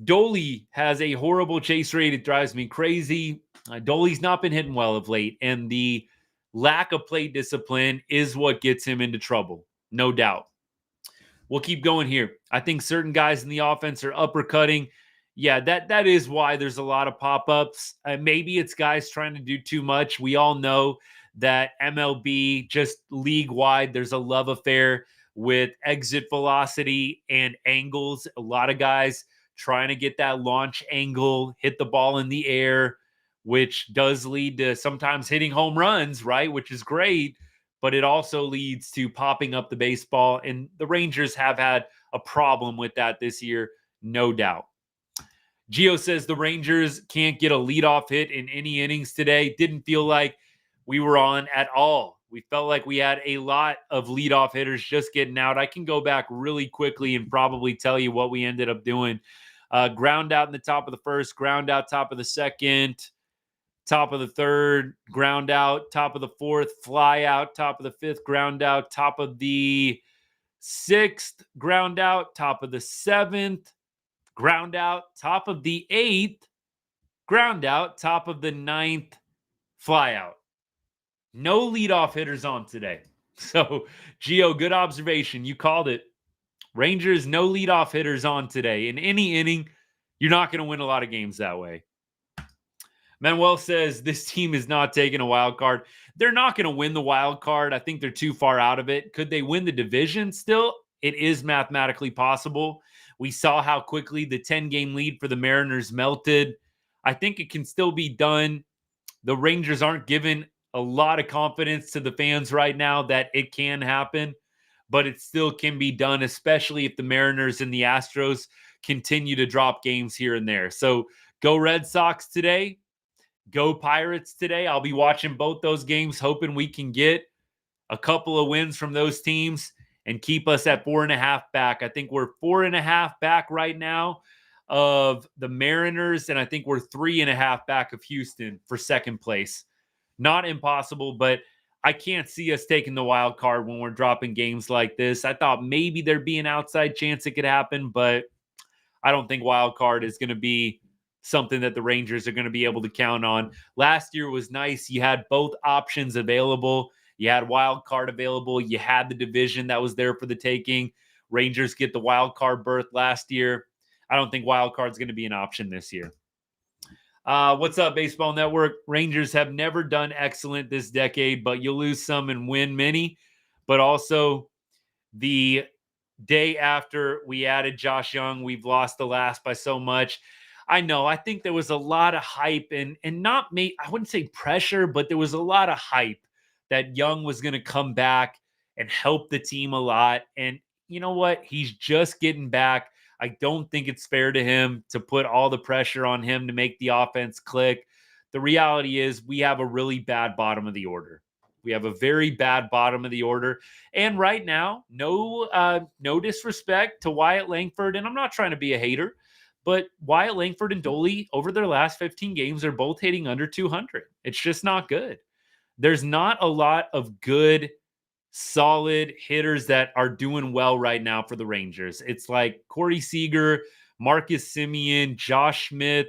Dolly has a horrible chase rate. It drives me crazy. Dolly's not been hitting well of late, and the lack of plate discipline is what gets him into trouble, no doubt. We'll keep going here. I think certain guys in the offense are uppercutting. Yeah, that is why there's a lot of pop-ups. Maybe it's guys trying to do too much. We all know that MLB, just league-wide, there's a love affair with exit velocity and angles. A lot of guys trying to get that launch angle, hit the ball in the air, which does lead to sometimes hitting home runs, right? Which is great, but it also leads to popping up the baseball. And the Rangers have had a problem with that this year, no doubt. Gio says the Rangers can't get a leadoff hit in any innings today. Didn't feel like we were on at all. We felt like we had a lot of leadoff hitters just getting out. I can go back really quickly and probably tell you what we ended up doing. Ground out in the top of the first, ground out top of the second, top of the third, ground out, top of the fourth, fly out, top of the fifth, ground out, top of the sixth, ground out, top of the seventh, ground out, top of the eighth, ground out, top of the ninth, fly out. No leadoff hitters on today. So, Gio, good observation. You called it. Rangers, no leadoff hitters on today. In any inning, you're not going to win a lot of games that way. Manuel says this team is not taking a wild card. They're not going to win the wild card. I think they're too far out of it. Could they win the division still? It is mathematically possible. We saw how quickly the 10-game lead for the Mariners melted. I think it can still be done. The Rangers aren't giving a lot of confidence to the fans right now that it can happen, but it still can be done, especially if the Mariners and the Astros continue to drop games here and there. So go Red Sox today. Go Pirates today. I'll be watching both those games, hoping we can get a couple of wins from those teams and keep us at 4.5 back. I think we're 4.5 back right now of the Mariners, and I think we're 3.5 back of Houston for second place. Not impossible, but I can't see us taking the wild card when we're dropping games like this. I thought maybe there'd be an outside chance it could happen, but I don't think wild card is going to be something that the Rangers are going to be able to count on. Last year was nice. You had both options available. You had wild card available. You had the division that was there for the taking. Rangers get the wild card berth last year. I don't think wild card is going to be an option this year. What's up, Baseball Network? Rangers have never done excellent this decade, but you'll lose some and win many. But also, the day after we added Josh Young, we've lost the last by so much. I know. I think there was a lot of hype and not me. I wouldn't say pressure, but there was a lot of hype that Young was going to come back and help the team a lot. And you know what? He's just getting back. I don't think it's fair to him to put all the pressure on him to make the offense click. The reality is we have a really bad bottom of the order. We have a very bad bottom of the order. And right now, no disrespect to Wyatt Langford. And I'm not trying to be a hater, but Wyatt Langford and Dolly over their last 15 games are both hitting under 200. It's just not good. There's not a lot of good, solid hitters that are doing well right now for the Rangers. It's like Corey Seager, Marcus Semien, Josh Smith,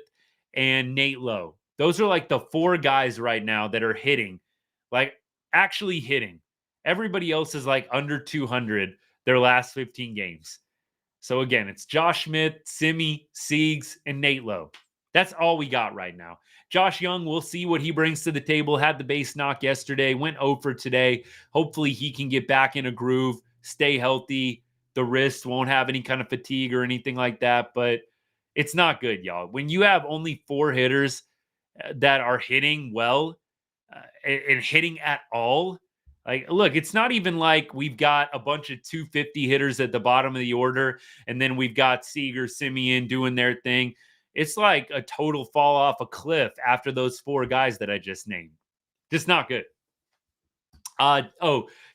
and Nate Lowe. Those are like the four guys right now that are hitting, like actually hitting. Everybody else is like under 200 their last 15 games. So again, it's Josh Smith, Simi, Siegs, and Nate Lowe. That's all we got right now. Josh Young, we'll see what he brings to the table. Had the base knock yesterday, went 0 for today. Hopefully he can get back in a groove, stay healthy. The wrist won't have any kind of fatigue or anything like that, but it's not good, y'all. When you have only 4 hitters that are hitting well and hitting at all, like, look, it's not even like we've got a bunch of 250 hitters at the bottom of the order, and then we've got Seager, Semien doing their thing. It's like a total fall off a cliff after those 4 guys that I just named. Just not good.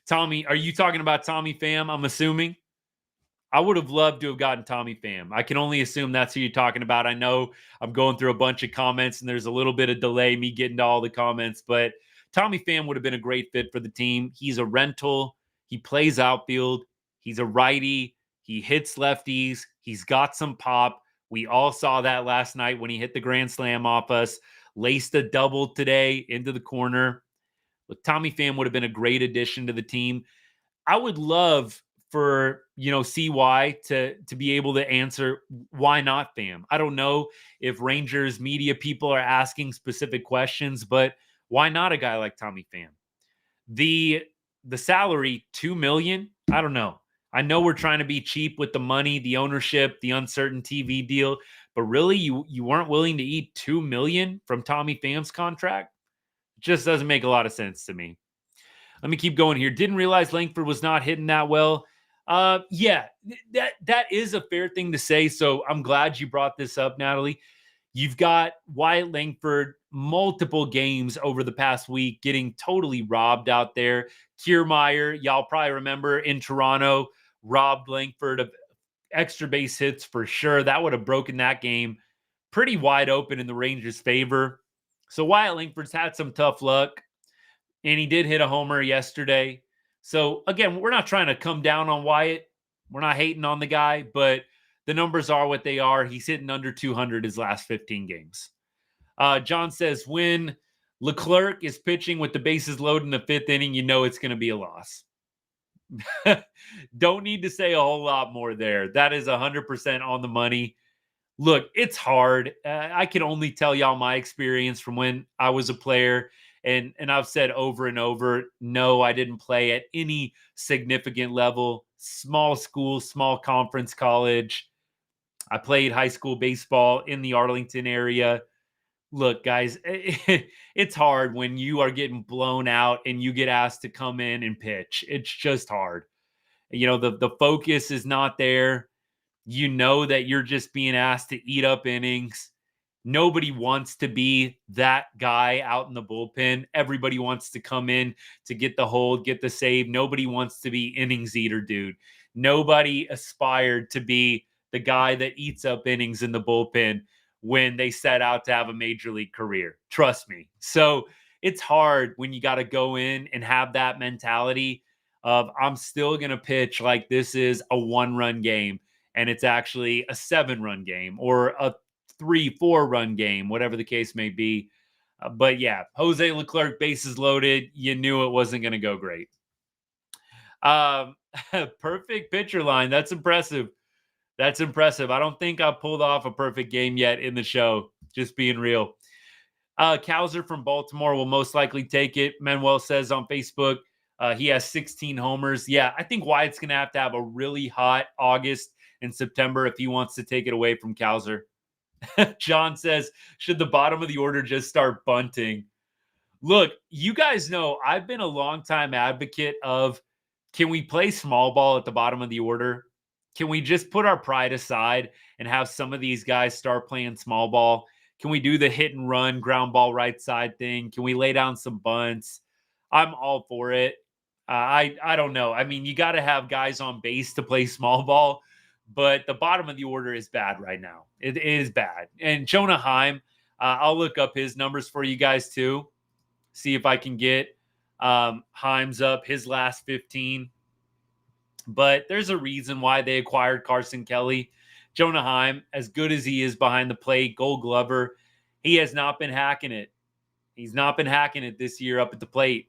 Tommy, are you talking about Tommy Pham? I'm assuming. I would have loved to have gotten Tommy Pham. I can only assume that's who you're talking about. I know I'm going through a bunch of comments and there's a little bit of delay me getting to all the comments, but Tommy Pham would have been a great fit for the team. He's a rental. He plays outfield. He's a righty. He hits lefties. He's got some pop. We all saw that last night when he hit the grand slam off us, laced a double today into the corner. Look, Tommy Pham would have been a great addition to the team. I would love for CY to be able to answer why not Pham. I don't know if Rangers media people are asking specific questions, but why not a guy like Tommy Pham? The salary, $2 million. I don't know. I know we're trying to be cheap with the money, the ownership, the uncertain TV deal, but really, you weren't willing to eat $2 million from Tommy Pham's contract? Just doesn't make a lot of sense to me. Let me keep going here. Didn't realize Langford was not hitting that well. Yeah, that is a fair thing to say. So I'm glad you brought this up, Natalie. You've got Wyatt Langford multiple games over the past week getting totally robbed out there. Kiermaier, y'all probably remember in Toronto, robbed Langford of extra base hits for sure. That would have broken that game pretty wide open in the Rangers' favor. So Wyatt Langford's had some tough luck. And he did hit a homer yesterday. So, again, we're not trying to come down on Wyatt. We're not hating on the guy, but the numbers are what they are. He's hitting under 200 his last 15 games. John says, when Leclerc is pitching with the bases loaded in the 5th inning, you know it's going to be a loss. Don't need to say a whole lot more there. That is 100% on the money. Look, it's hard. I can only tell y'all my experience from when I was a player. And I've said over and over, no, I didn't play at any significant level. Small school, small conference college. I played high school baseball in the Arlington area. Look, guys, it's hard when you are getting blown out and you get asked to come in and pitch. It's just hard. The focus is not there. You know that you're just being asked to eat up innings. Nobody wants to be that guy out in the bullpen. Everybody wants to come in to get the hold, get the save. Nobody wants to be innings eater, dude. Nobody aspired to be the guy that eats up innings in the bullpen when they set out to have a major league career. Trust me. So it's hard when you got to go in and have that mentality of I'm still going to pitch like this is a 1-run game and it's actually a 7-run game or a 3-4 run game, whatever the case may be. But yeah, Jose Leclerc, bases loaded. You knew it wasn't going to go great. Perfect pitcher line. That's impressive. That's impressive. I don't think I pulled off a perfect game yet in the show. Just being real. Kowser from Baltimore will most likely take it. Manuel says on Facebook, he has 16 homers. Yeah, I think Wyatt's going to have a really hot August and September if he wants to take it away from Kowser. John says, should the bottom of the order just start bunting? Look, you guys know I've been a longtime advocate of, can we play small ball at the bottom of the order? Can we just put our pride aside and have some of these guys start playing small ball? Can we do the hit and run, ground ball right side thing? Can we lay down some bunts? I'm all for it. I don't know. I mean, you got to have guys on base to play small ball, but the bottom of the order is bad right now. It is bad. And Jonah Heim, I'll look up his numbers for you guys too. See if I can get Heim's up his last 15. But there's a reason why they acquired Carson Kelly. Jonah Heim, as good as he is behind the plate, Gold Glover, he has not been hacking it. He's not been hacking it this year up at the plate.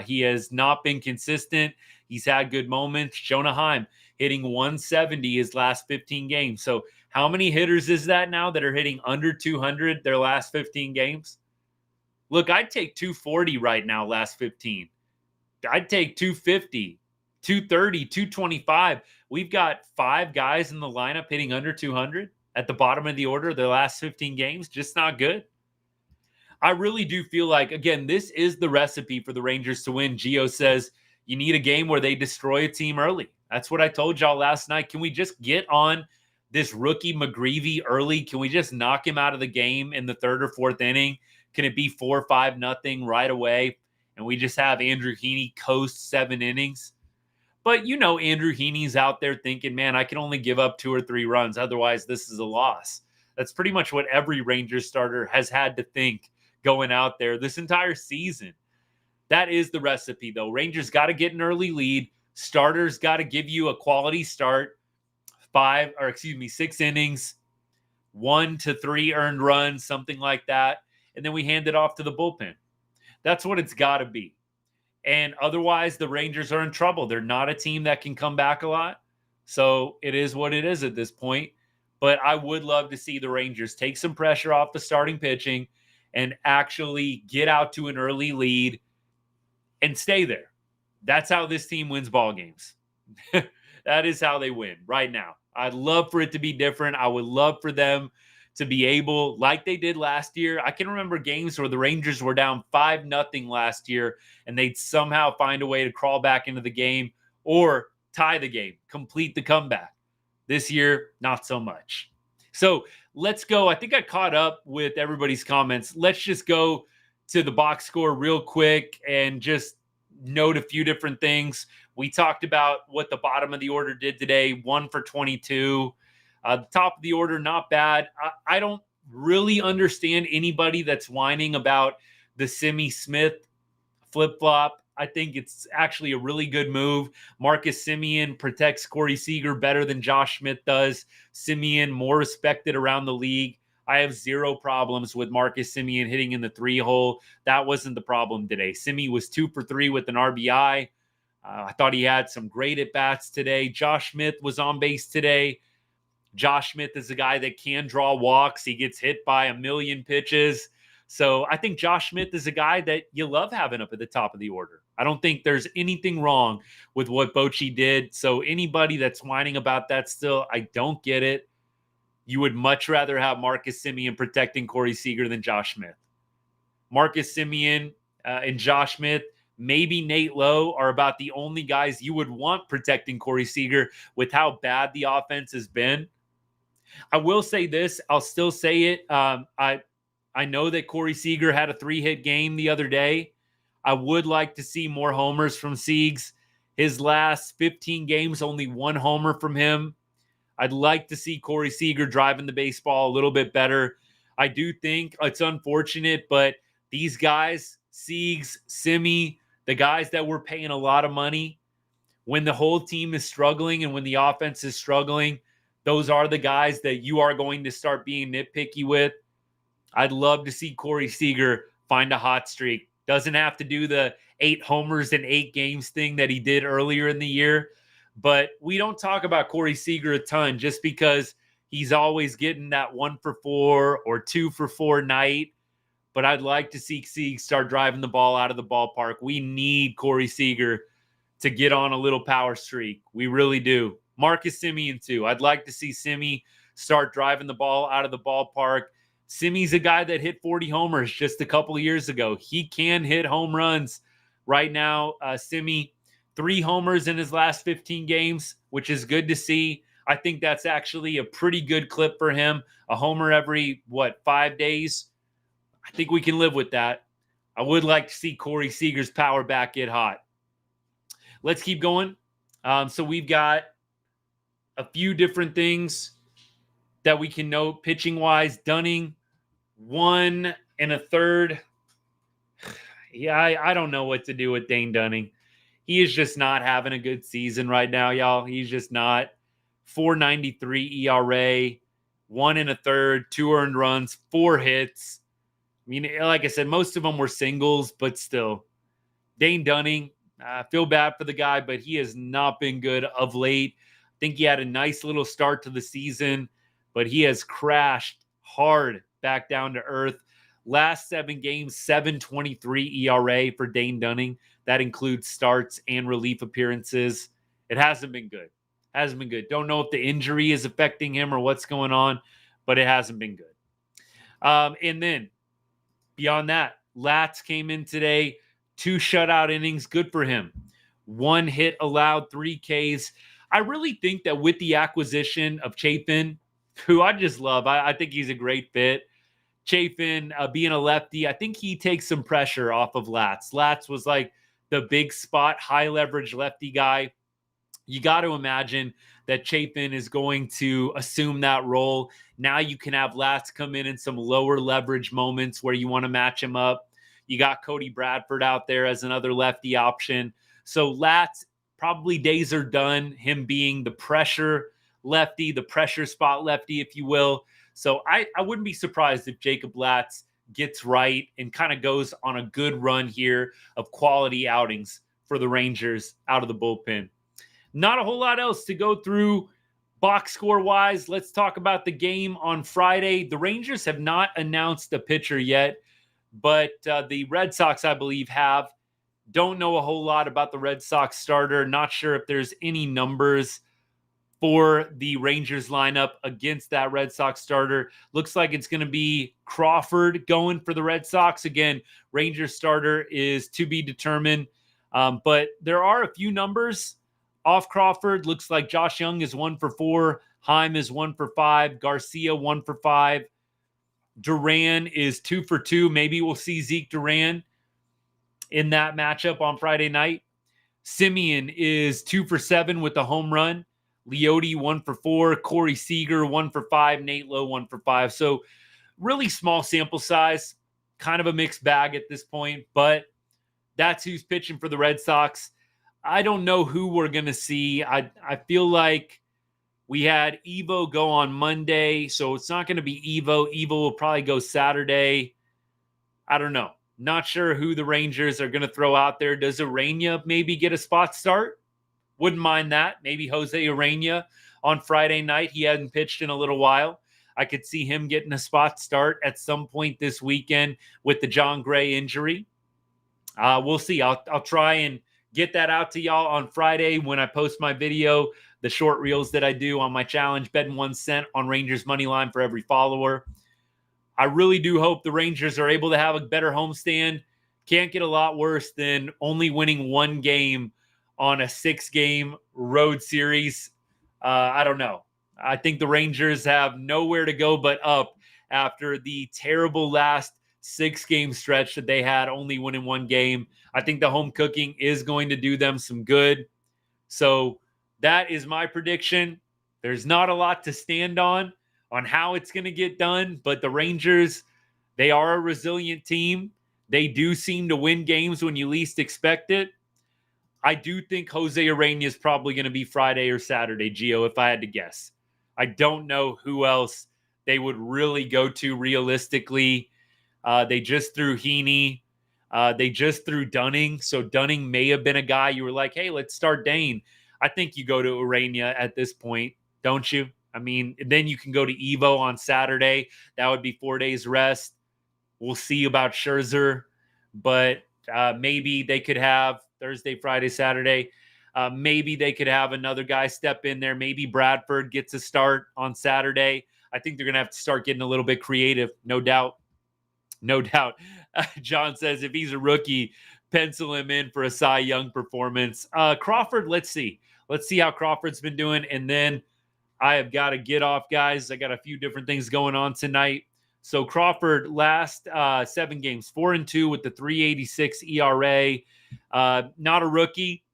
He has not been consistent. He's had good moments. Jonah Heim hitting 170 his last 15 games. So how many hitters is that now that are hitting under 200 their last 15 games? Look, I'd take 240 right now last 15. I'd take 250, 230, 225. We've got 5 guys in the lineup hitting under 200 at the bottom of the order their last 15 games. Just not good. I really do feel like, again, this is the recipe for the Rangers to win. Gio says you need a game where they destroy a team early. That's what I told y'all last night. Can we just get on this rookie McGreevy early? Can we just knock him out of the game in the third or fourth inning? Can it be 4-5-0 right away? And we just have Andrew Heaney coast 7 innings? But Andrew Heaney's out there thinking, man, I can only give up 2 or 3 runs. Otherwise, this is a loss. That's pretty much what every Rangers starter has had to think going out there this entire season. That is the recipe, though. Rangers got to get an early lead. Starters got to give you a quality start. 6 innings, 1 to 3 earned runs, something like that. And then we hand it off to the bullpen. That's what it's got to be. And otherwise, the Rangers are in trouble. They're not a team that can come back a lot. So it is what it is at this point. But I would love to see the Rangers take some pressure off the starting pitching and actually get out to an early lead and stay there. That's how this team wins ball games. That is how they win right now. I'd love for it to be different. I would love for them to be able, like they did last year. I can remember games where the Rangers were down 5-0 last year, and they'd somehow find a way to crawl back into the game or tie the game, complete the comeback. This year, not so much. So let's go. I think I caught up with everybody's comments. Let's just go to the box score real quick and just note a few different things. We talked about what the bottom of the order did today, 1 for 22. The top of the order, not bad. I don't really understand anybody that's whining about the Simi Smith flip-flop. I think it's actually a really good move. Marcus Semien protects Corey Seager better than Josh Smith does. Semien more respected around the league. I have zero problems with Marcus Semien hitting in the 3-hole. That wasn't the problem today. Simi was 2 for 3 with an RBI. I thought he had some great at-bats today. Josh Smith was on base today. Josh Smith is a guy that can draw walks. He gets hit by a million pitches. So I think Josh Smith is a guy that you love having up at the top of the order. I don't think there's anything wrong with what Bochy did. So anybody that's whining about that still, I don't get it. You would much rather have Marcus Semien protecting Corey Seager than Josh Smith. Marcus Semien and Josh Smith, maybe Nate Lowe are about the only guys you would want protecting Corey Seager with how bad the offense has been. I will say this. I'll still say it. I know that Corey Seager had a 3-hit game the other day. I would like to see more homers from Siegs. His last 15 games, only 1 homer from him. I'd like to see Corey Seager driving the baseball a little bit better. I do think it's unfortunate, but these guys, Siegs, Simi, the guys that we're paying a lot of money, when the whole team is struggling and when the offense is struggling, those are the guys that you are going to start being nitpicky with. I'd love to see Corey Seager find a hot streak. Doesn't have to do the 8 homers in 8 games thing that he did earlier in the year. But we don't talk about Corey Seager a ton just because he's always getting that 1 for 4 or 2 for 4 night. But I'd like to see Siegs start driving the ball out of the ballpark. We need Corey Seager to get on a little power streak. We really do. Marcus Semien, too. I'd like to see Simi start driving the ball out of the ballpark. Simi's a guy that hit 40 homers just a couple of years ago. He can hit home runs right now. Simi, 3 homers in his last 15 games, which is good to see. I think that's actually a pretty good clip for him. A homer every, 5 days? I think we can live with that. I would like to see Corey Seager's power back get hot. Let's keep going. So we've got a few different things that we can note pitching-wise. Dunning, 1 1/3. Yeah, I don't know what to do with Dane Dunning. He is just not having a good season right now, y'all. He's just not. 4.93 ERA, 1 1/3, 2 earned runs, 4 hits. I mean, like I said, most of them were singles, but still. Dane Dunning, I feel bad for the guy, but he has not been good of late. I think he had a nice little start to the season, but he has crashed hard back down to earth. Last 7 games, 7.23 ERA for Dane Dunning. That includes starts and relief appearances. It hasn't been good. Hasn't been good. Don't know if the injury is affecting him or what's going on, but it hasn't been good. And then beyond that, Latz came in today, 2 shutout innings. Good for him. 1 hit allowed, 3 Ks. I really think that with the acquisition of Chapin, who I just love, I think he's a great fit. Chapin, being a lefty, I think he takes some pressure off of Latz. Latz was like the big spot, high leverage lefty guy. You got to imagine that Chapin is going to assume that role. Now you can have Latz come in some lower leverage moments where you want to match him up. You got Cody Bradford out there as another lefty option. So Latz, probably days are done, him being the pressure lefty, the pressure spot lefty, if you will. So I wouldn't be surprised if Jacob Latz gets right and kind of goes on a good run here of quality outings for the Rangers out of the bullpen. Not a whole lot else to go through box score wise. Let's talk about the game on Friday. The Rangers have not announced a pitcher yet, but the Red Sox, I believe, have. Don't know a whole lot about the Red Sox starter. Not sure if there's any numbers for the Rangers lineup against that Red Sox starter. Looks like it's going to be Crawford going for the Red Sox. Again, Rangers starter is to be determined, but there are a few numbers off Crawford. Looks like Josh Young is 1 for 4. Heim is 1 for 5. Garcia 1 for 5. Duran is 2 for 2. Maybe we'll see Zeke Duran in that matchup on Friday night. Simeon is 2 for 7 with the home run. Leote 1 for 4. Corey Seager 1 for 5. Nate Lowe 1 for 5. So really small sample size, kind of a mixed bag at this point, but that's who's pitching for the Red Sox. I don't know who we're going to see. I feel like we had Evo go on Monday, so it's not going to be Evo. Evo will probably go Saturday. I don't know. Not sure who the Rangers are going to throw out there. Does Urania maybe get a spot start? Wouldn't mind that. Maybe Jose Urania on Friday night. He hadn't pitched in a little while. I could see him getting a spot start at some point this weekend with the John Gray injury. We'll see. I'll try and get that out to y'all on Friday when I post my video, the short reels that I do on my challenge, betting 1 cent on Rangers money line for every follower. I really do hope the Rangers are able to have a better homestand. Can't get a lot worse than only winning 1 game on a 6-game road series. I don't know. I think the Rangers have nowhere to go but up after the terrible last 6-game stretch that they had, only winning 1 game. I think the home cooking is going to do them some good. So that is my prediction. There's not a lot to stand on how it's going to get done, but the Rangers, they are a resilient team. They do seem to win games when you least expect it. I do think Jose Urania is probably going to be Friday or Saturday, Gio, if I had to guess. I don't know who else they would really go to realistically. They just threw Heaney. They just threw Dunning. So Dunning may have been a guy you were like, hey, let's start Dane. I think you go to Urania at this point, don't you? I mean, then you can go to Evo on Saturday. That would be 4 days rest. We'll see about Scherzer, but maybe they could have Thursday, Friday, Saturday. Maybe they could have another guy step in there. Maybe Bradford gets a start on Saturday. I think they're going to have to start getting a little bit creative, no doubt. No doubt. John says if he's a rookie, pencil him in for a Cy Young performance. Crawford, let's see. Let's see how Crawford's been doing. And then I have got to get off, guys. I got a few different things going on tonight. So Crawford, last 7 games, 4-2 with the 3.86 ERA. Not a rookie.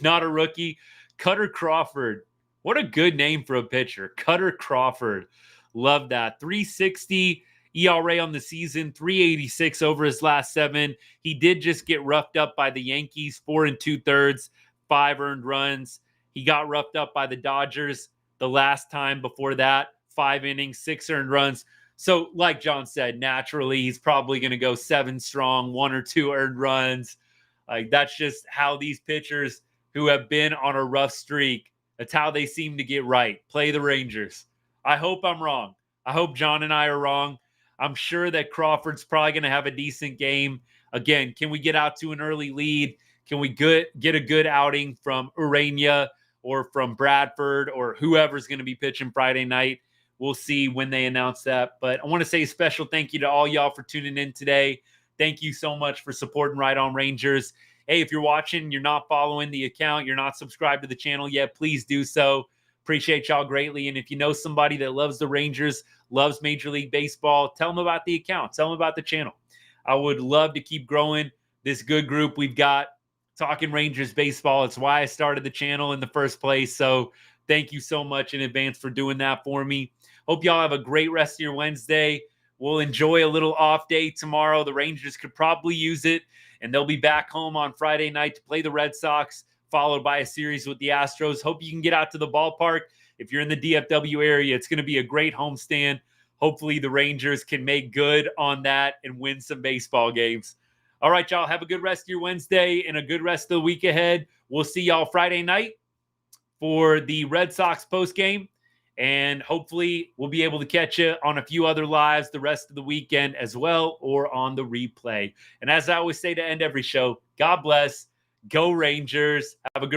Not a rookie. Cutter Crawford. What a good name for a pitcher. Cutter Crawford. Love that. 3.60 ERA on the season, 3.86 over his last 7. He did just get roughed up by the Yankees, 4 2/3, 5 earned runs. He got roughed up by the Dodgers the last time before that, 5 innings, 6 earned runs. So like John said, naturally, he's probably going to go 7 strong, 1 or 2 earned runs. Like that's just how these pitchers who have been on a rough streak, that's how they seem to get right. Play the Rangers. I hope I'm wrong. I hope John and I are wrong. I'm sure that Crawford's probably going to have a decent game. Again, can we get out to an early lead? Can we get a good outing from Urania or from Bradford or whoever's going to be pitching Friday night? We'll see when they announce that. But I want to say a special thank you to all y'all for tuning in today. Thank you so much for supporting Right On Rangers. Hey, if you're watching, you're not following the account, you're not subscribed to the channel yet, please do so. Appreciate y'all greatly. And if you know somebody that loves the Rangers, loves Major League Baseball, tell them about the account, tell them about the channel. I would love to keep growing this good group we've got talking Rangers baseball. It's why I started the channel in the first place. So thank you so much in advance for doing that for me. Hope y'all have a great rest of your Wednesday. We'll enjoy a little off day tomorrow. The Rangers could probably use it, and they'll be back home on Friday night to play the Red Sox, followed by a series with the Astros. Hope you can get out to the ballpark. If you're in the DFW area, it's going to be a great homestand. Hopefully the Rangers can make good on that and win some baseball games. All right, y'all, have a good rest of your Wednesday and a good rest of the week ahead. We'll see y'all Friday night for the Red Sox postgame. And hopefully we'll be able to catch you on a few other lives the rest of the weekend as well, or on the replay. And as I always say to end every show, God bless, go Rangers. Have a good